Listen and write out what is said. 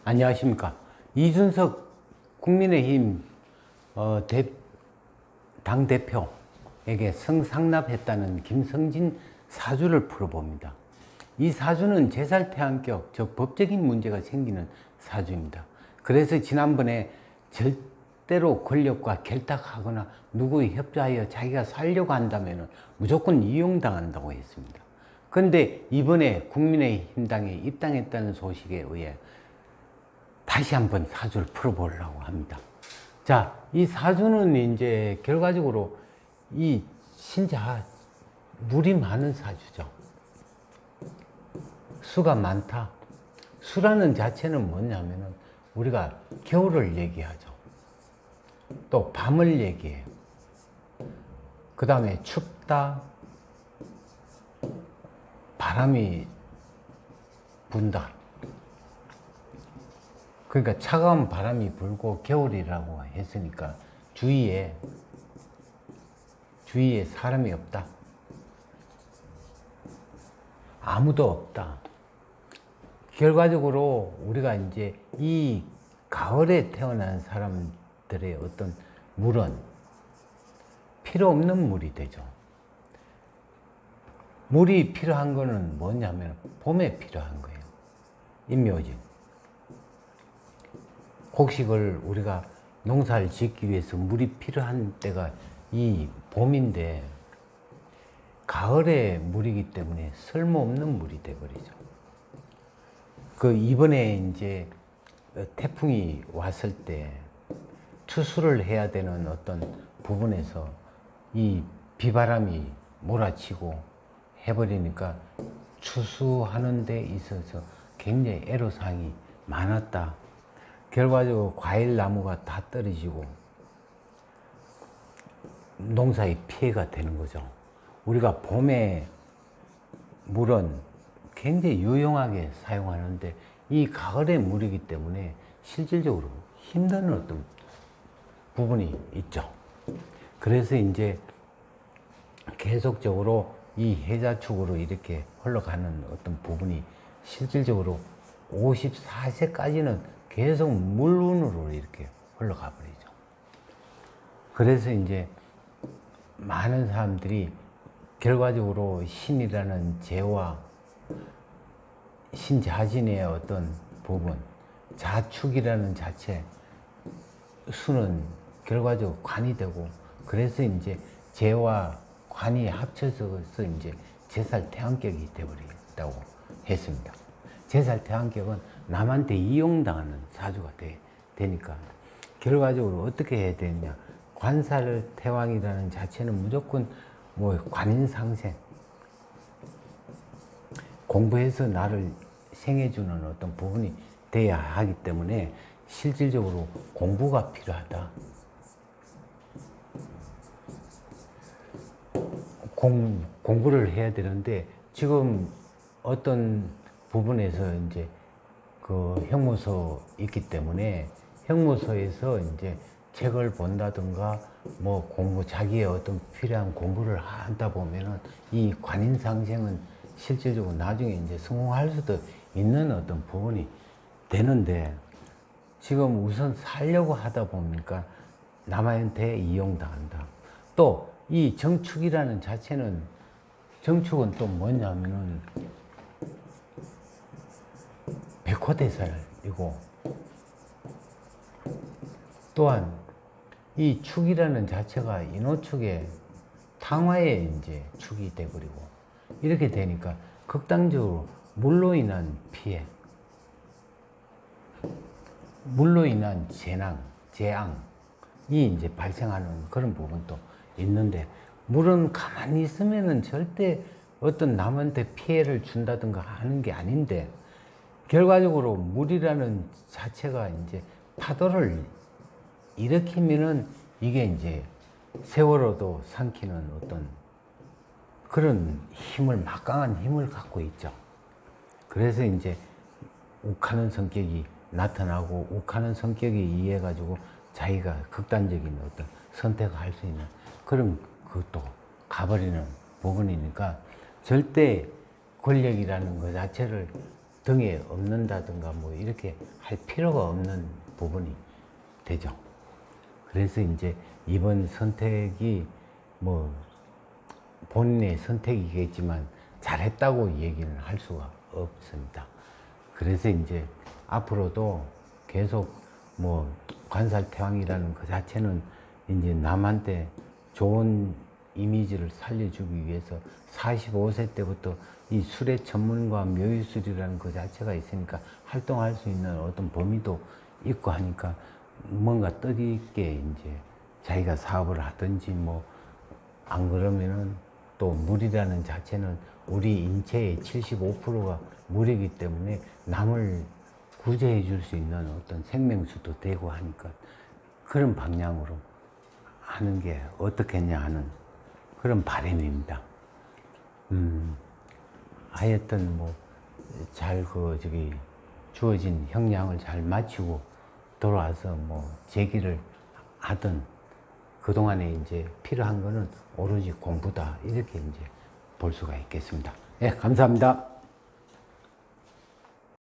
안녕하십니까. 이준석 국민의힘 당대표에게 성상납했다는 김성진 사주를 풀어봅니다. 이 사주는 제살태한격, 즉 법적인 문제가 생기는 사주입니다. 그래서 지난번에 절대로 권력과 결탁하거나 누구에 협조하여 자기가 살려고 한다면 무조건 이용당한다고 했습니다. 그런데 이번에 국민의힘당에 입당했다는 소식에 의해 다시 한번 사주를 풀어보려고 합니다. 자, 이 사주는 이제 결과적으로 이 신자 물이 많은 사주죠. 수가 많다. 수라는 자체는 뭐냐면은 우리가 겨울을 얘기하죠. 또 밤을 얘기해요. 그 다음에 춥다. 바람이 분다. 그러니까 차가운 바람이 불고 겨울이라고 했으니까 주위에 사람이 없다. 아무도 없다. 결과적으로 우리가 이제 이 가을에 태어난 사람들의 어떤 물은 필요 없는 물이 되죠. 물이 필요한 거는 뭐냐면 봄에 필요한 거예요. 인묘지. 곡식을 우리가 농사를 짓기 위해서 물이 필요한 때가 이 봄인데 가을에 물이기 때문에 쓸모없는 물이 돼버리죠. 그 이번에 이제 태풍이 왔을 때 추수를 해야 되는 어떤 부분에서 이 비바람이 몰아치고 해버리니까 추수하는 데 있어서 굉장히 애로사항이 많았다. 결과적으로 과일 나무가 다 떨어지고 농사에 피해가 되는 거죠. 우리가 봄에 물은 굉장히 유용하게 사용하는데 이 가을의 물이기 때문에 실질적으로 힘든 어떤 부분이 있죠. 그래서 이제 계속적으로 이 해자축으로 이렇게 흘러가는 어떤 부분이 실질적으로 54세까지는 계속 물운으로 이렇게 흘러가 버리죠. 그래서 이제 많은 사람들이 결과적으로 신이라는 재와 신 자신의 어떤 부분, 자축이라는 자체, 수는 결과적으로 관이 되고, 그래서 이제 재와 관이 합쳐서 이제 제살태한격이 되어버리겠다고 했습니다. 제살태한격은 남한테 이용당하는 사주가 되니까 결과적으로 어떻게 해야 되느냐. 관살태왕이라는 자체는 무조건 뭐 관인상생, 공부해서 나를 생해주는 어떤 부분이 돼야 하기 때문에 실질적으로 공부가 필요하다. 공부를 해야 되는데 지금 어떤 부분에서 이제 그 형무소 있기 때문에 형무소에서 이제 책을 본다든가 뭐 자기의 어떤 필요한 공부를 하다 보면은 이 관인상생은 실질적으로 나중에 이제 성공할 수도 있는 어떤 부분이 되는데 지금 우선 살려고 하다 보니까 남한테 이용당한다. 또 이 정축이라는 자체는 정축은 또 뭐냐면은 백호대살이고 또한 이 축이라는 자체가 인호축의 탕화의 이제 축이 되버리고 이렇게 되니까 극단적으로 물로 인한 피해, 물로 인한 재앙이 이제 발생하는 그런 부분도 있는데 물은 가만히 있으면은 절대 어떤 남한테 피해를 준다든가 하는 게 아닌데 결과적으로 물이라는 자체가 이제 파도를 일으키면은 이게 이제 세월호도 삼키는 어떤 그런 막강한 힘을 갖고 있죠. 그래서 이제 욱하는 성격이 나타나고 욱하는 성격에 의해 가지고 자기가 극단적인 어떤 선택을 할 수 있는 그런 그것도 가버리는 부분이니까 절대 권력이라는 것 자체를 등에 업는다든가 뭐 이렇게 할 필요가 없는 부분이 되죠. 그래서 이제 이번 선택이 뭐 본인의 선택이겠지만 잘했다고 얘기는 할 수가 없습니다. 그래서 이제 앞으로도 계속 뭐 관살태왕이라는 그 자체는 이제 남한테 좋은 이미지를 살려주기 위해서 45세 때부터 이 술의 전문가 묘유술이라는 그 자체가 있으니까 활동할 수 있는 어떤 범위도 있고 하니까 뭔가 뜻있게 이제 자기가 사업을 하든지 뭐 안 그러면은 또 물이라는 자체는 우리 인체의 75%가 물이기 때문에 남을 구제해 줄 수 있는 어떤 생명수도 되고 하니까 그런 방향으로 하는 게 어떻겠냐 하는 그런 바람입니다. 하여튼 뭐 잘 주어진 형량을 잘 마치고 돌아와서 뭐 제기를 하든 그동안에 이제 필요한 거는 오로지 공부다 이렇게 이제 볼 수가 있겠습니다. 예, 감사합니다.